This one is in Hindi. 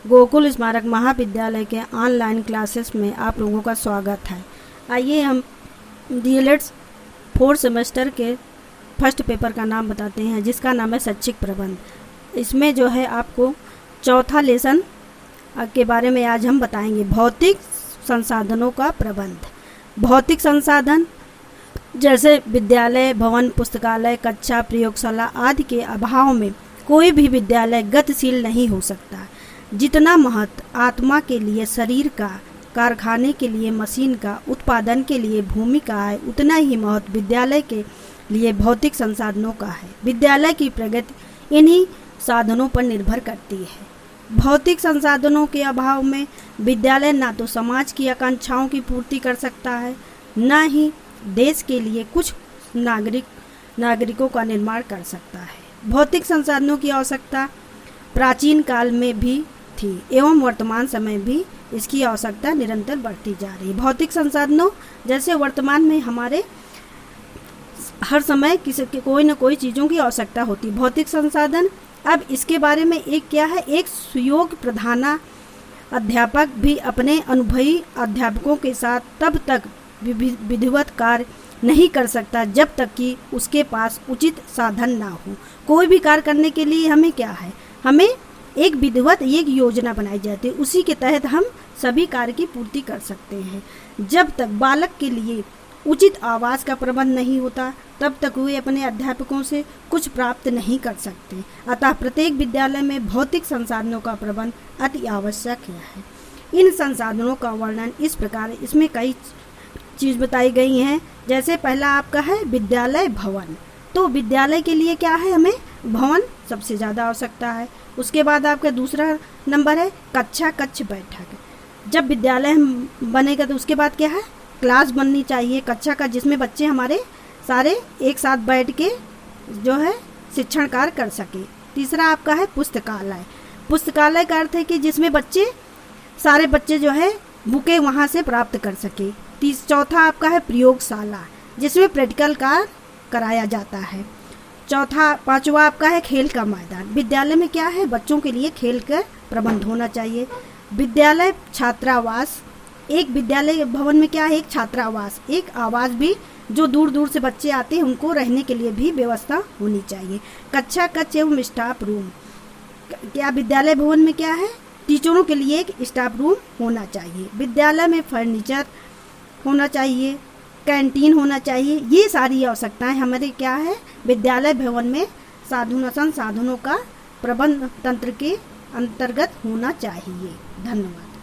गोकुल स्मारक महाविद्यालय के ऑनलाइन क्लासेस में आप लोगों का स्वागत है। आइए हम डीएलएड 4 सेमेस्टर के फर्स्ट पेपर का नाम बताते हैं, जिसका नाम है शैक्षिक प्रबंध। इसमें जो है आपको चौथा लेसन के बारे में आज हम बताएंगे, भौतिक संसाधनों का प्रबंध। भौतिक संसाधन जैसे विद्यालय, भवन, पुस्तकालय, कक्षा, प्रयोगशाला आदि के अभाव में कोई भी विद्यालय गतिशील नहीं हो सकता। जितना महत्व आत्मा के लिए शरीर का, कारखाने के लिए मशीन का, उत्पादन के लिए भूमि का है, उतना ही महत्व विद्यालय के लिए भौतिक संसाधनों का है। विद्यालय की प्रगति इन्हीं साधनों पर निर्भर करती है। भौतिक संसाधनों के अभाव में विद्यालय ना तो समाज की आकांक्षाओं की पूर्ति कर सकता है, न ही देश के लिए कुछ नागरिकों का निर्माण कर सकता है। भौतिक संसाधनों की आवश्यकता प्राचीन काल में भी थी एवं वर्तमान समय भी इसकी आवश्यकता निरंतर बढ़ती जा रही है। भौतिक संसाधनों जैसे वर्तमान में हमारे हर समय किसी के कोई न कोई चीज़ों की आवश्यकता होती है। भौतिक संसाधन, अब इसके बारे में एक क्या है, एक सुयोग्य प्रधाना अध्यापक भी अपने अनुभवी अध्यापकों के साथ तब तक विधिवत कार्य नहीं कर सकता जब तक कि उसके पास उचित साधन ना हो। कोई भी कार्य करने के लिए हमें क्या है, हमें एक विधिवत एक योजना बनाई जाती है, उसी के तहत हम सभी कार्य की पूर्ति कर सकते हैं। जब तक बालक के लिए उचित आवास का प्रबंध नहीं होता तब तक वे अपने अध्यापकों से कुछ प्राप्त नहीं कर सकते। अतः प्रत्येक विद्यालय में भौतिक संसाधनों का प्रबंध अति आवश्यक है। इन संसाधनों का वर्णन इस प्रकार, इसमें कई चीज़ बताई गई हैं। जैसे पहला आपका है विद्यालय भवन। तो विद्यालय के लिए क्या है, हमें भवन सबसे ज़्यादा आवश्यकता है। उसके बाद आपका दूसरा नंबर है कक्षा, कक्ष, बैठक। जब विद्यालय बनेगा तो उसके बाद क्या है, क्लास बननी चाहिए कक्षा का, जिसमें बच्चे हमारे सारे एक साथ बैठ के जो है शिक्षण कार्य कर सके। तीसरा आपका है पुस्तकालय। पुस्तकालय का अर्थ है कि जिसमें सारे बच्चे जो है बुकें वहाँ से प्राप्त कर सके। चौथा आपका है प्रयोगशाला, जिसमें प्रैक्टिकल कार्य कराया जाता है। पांचवा आपका है खेल का मैदान। विद्यालय में क्या है, बच्चों के लिए खेल का प्रबंध होना चाहिए। विद्यालय छात्रावास, एक विद्यालय भवन में क्या है, एक छात्रावास, एक आवास भी, जो दूर दूर से बच्चे आते हैं उनको रहने के लिए भी व्यवस्था होनी चाहिए। कक्षा, कक्ष एवं स्टाफ रूम, क्या विद्यालय भवन में क्या है, टीचरों के लिए एक स्टाफ रूम होना चाहिए। विद्यालय में फर्नीचर होना चाहिए, कैंटीन होना चाहिए। ये सारी आवश्यकताएं हमारे क्या है, विद्यालय भवन में संसाधनों का प्रबंध तंत्र के अंतर्गत होना चाहिए। धन्यवाद।